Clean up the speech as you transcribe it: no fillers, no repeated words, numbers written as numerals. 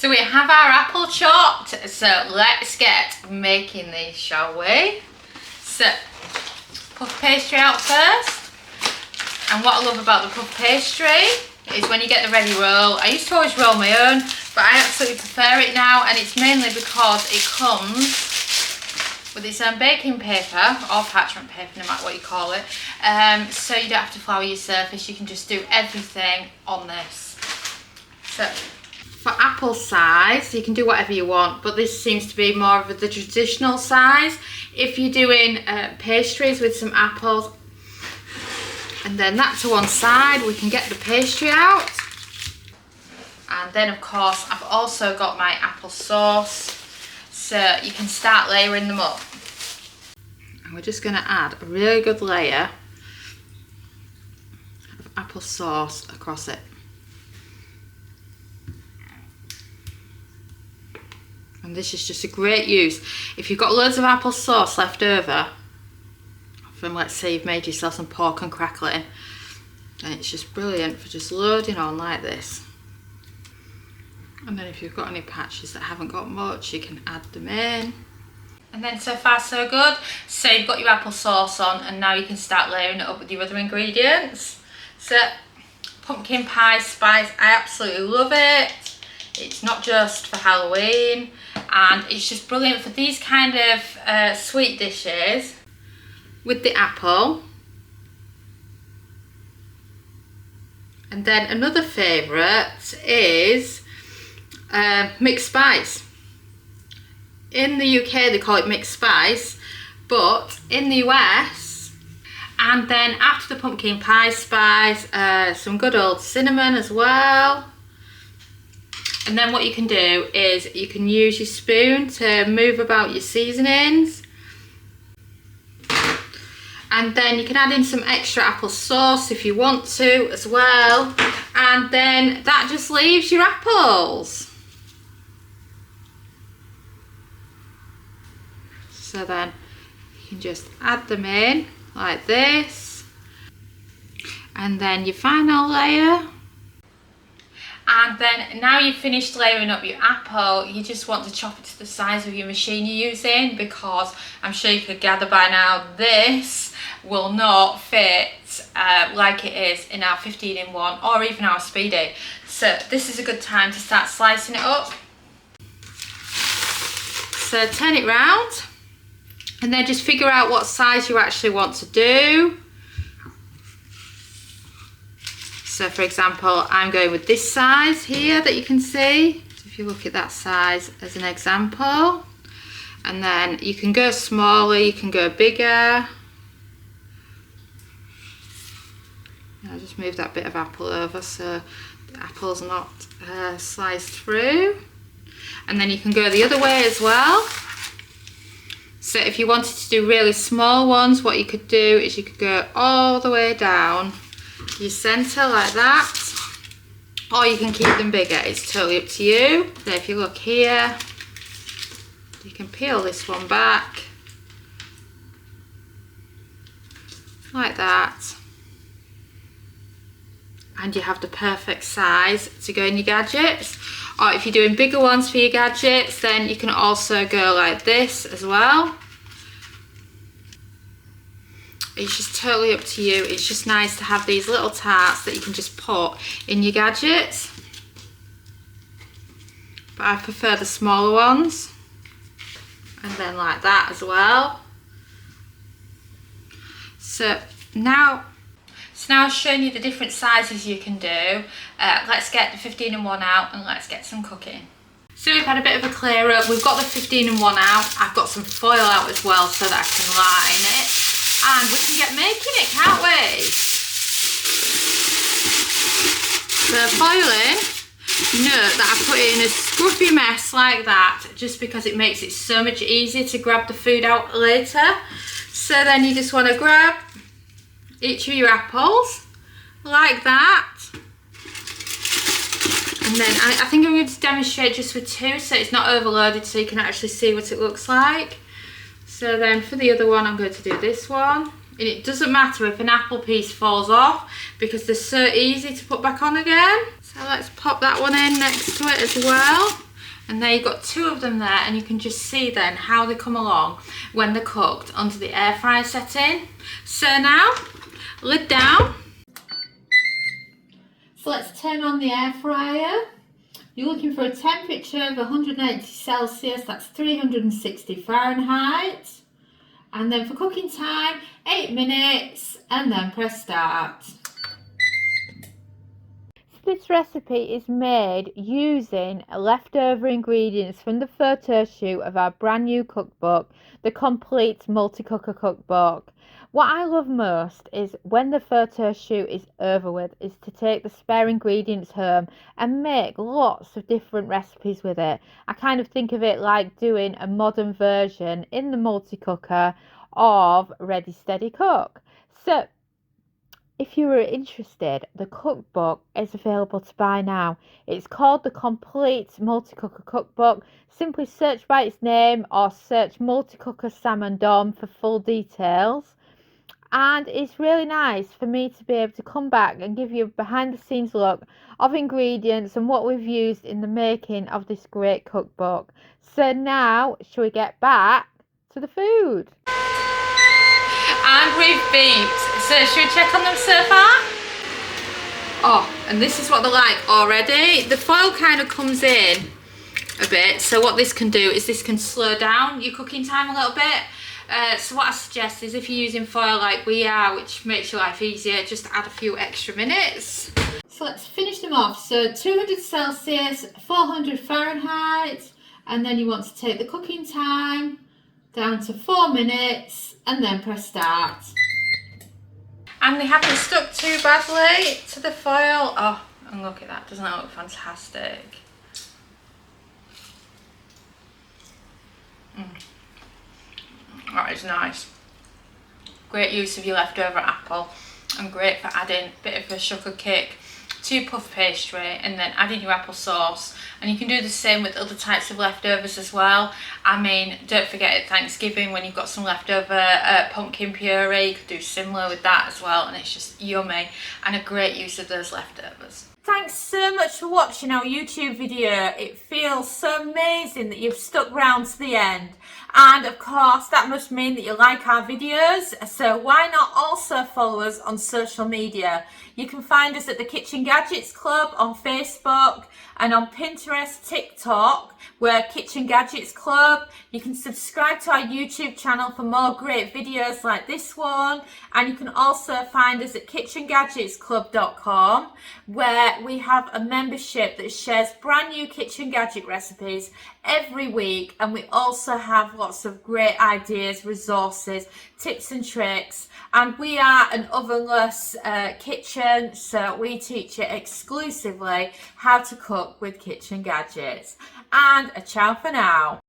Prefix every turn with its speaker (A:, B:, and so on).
A: So we have our apple chopped, so let's get making these, shall we? So, puff pastry out first. And what I love about the puff pastry is when you get the ready roll, I used to always roll my own, but I absolutely prefer it now, and it's mainly because it comes with its own baking paper, or parchment paper, no matter what you call it, so you don't have to flour your surface, you can just do everything on this. So, for apple size, you can do whatever you want, but this seems to be more of the traditional size. If you're doing pastries with some apples, and then that to one side, we can get the pastry out. And then of course, I've also got my apple sauce, so you can start layering them up. And we're just going to add a really good layer of apple sauce across it. And this is just a great use. If you've got loads of apple sauce left over, from, let's say you've made yourself some pork and crackling, then it's just brilliant for just loading on like this. And then if you've got any patches that haven't got much, you can add them in. And then so far so good. So you've got your apple sauce on, and now you can start layering it up with your other ingredients. So pumpkin pie spice, I absolutely love it. It's not just for Halloween, and it's just brilliant for these kind of sweet dishes with the apple. And then another favourite is mixed spice. In the UK they call it mixed spice, but in the US, and then after the pumpkin pie spice, some good old cinnamon as well. And then what you can do is you can use your spoon to move about your seasonings. And then you can add in some extra apple sauce if you want to as well. And then that just leaves your apples. So then you can just add them in like this. And then your final layer. And then now you've finished layering up your apple, you just want to chop it to the size of your machine you're using, because I'm sure you could gather by now this will not fit like it is in our 15-in-1 or even our Speedy. So this is a good time to start slicing it up. So turn it round and then just figure out what size you actually want to do. So for example, I'm going with this size here that you can see. So if you look at that size as an example, and then you can go smaller, you can go bigger. I'll just move that bit of apple over so the apple's not sliced through. And then you can go the other way as well. So if you wanted to do really small ones, what you could do is you could go all the way down your centre like that, or you can keep them bigger, it's totally up to you. So if you look here, you can peel this one back like that, and you have the perfect size to go in your gadgets. Or if you're doing bigger ones for your gadgets, then you can also go like this as well. It's just totally up to you. It's just nice to have these little tarts that you can just put in your gadgets. But I prefer the smaller ones. And then like that as well. So now I've shown you the different sizes you can do. Let's get the 15-in-1 out and let's get some cooking. So we've had a bit of a clear up. We've got the 15-in-1 out. I've got some foil out as well so that I can line it. And we can get making it, can't we? So foiling, note that I put it in a scruffy mess like that just because it makes it so much easier to grab the food out later. So then you just want to grab each of your apples like that. And then I think I'm going to demonstrate just with two so it's not overloaded so you can actually see what it looks like. So then for the other one I'm going to do this one. And it doesn't matter if an apple piece falls off because they're so easy to put back on again. So let's pop that one in next to it as well. And there you've got 2 of them there, and you can just see then how they come along when they're cooked under the air fryer setting. So now, lid down. So let's turn on the air fryer. You're looking for a temperature of 180 Celsius, that's 360 Fahrenheit. And then for cooking time, 8 minutes, and then press start. This recipe is made using leftover ingredients from the photo shoot of our brand new cookbook, the Complete Multi-Cooker Cookbook. What I love most is when the photo shoot is over with, is to take the spare ingredients home and make lots of different recipes with it. I kind of think of it like doing a modern version in the multi-cooker of Ready Steady Cook. So if you were interested, the cookbook is available to buy now. It's called the Complete Multi-Cooker Cookbook. Simply search by its name or search Multi-Cooker Sam and Dom for full details. And it's really nice for me to be able to come back and give you a behind the scenes look of ingredients and what we've used in the making of this great cookbook. So now, shall we get back to the food? And we've beeped. So should we check on them so far? Oh, and this is what they're like already. The foil kind of comes in a bit. So what this can do is this can slow down your cooking time a little bit. So what I suggest is if you're using foil like we are, which makes your life easier, just add a few extra minutes. So let's finish them off. So 200 Celsius, 400 Fahrenheit, and then you want to take the cooking time down to 4 minutes and then press start. And they haven't stuck too badly to the foil. Oh, and look at that, doesn't that look fantastic? That is nice. Great use of your leftover apple, and great for adding a bit of a sugar kick to your puff pastry, and then adding your apple sauce. And you can do the same with other types of leftovers as well. I mean, don't forget at Thanksgiving when you've got some leftover pumpkin puree, you could do similar with that as well, and it's just yummy and a great use of those leftovers. Thanks so much for watching our YouTube video. It feels so amazing that you've stuck around to the end. And of course, that must mean that you like our videos. So why not also follow us on social media? You can find us at the Kitchen Gadgets Club on Facebook and on Pinterest, TikTok. We're Kitchen Gadgets Club. You can subscribe to our YouTube channel for more great videos like this one. And you can also find us at KitchenGadgetsClub.com, where we have a membership that shares brand new kitchen gadget recipes every week. And we also have lots of great ideas, resources, tips and tricks. And we are an ovenless kitchen, so we teach you exclusively how to cook with kitchen gadgets. And a ciao for now.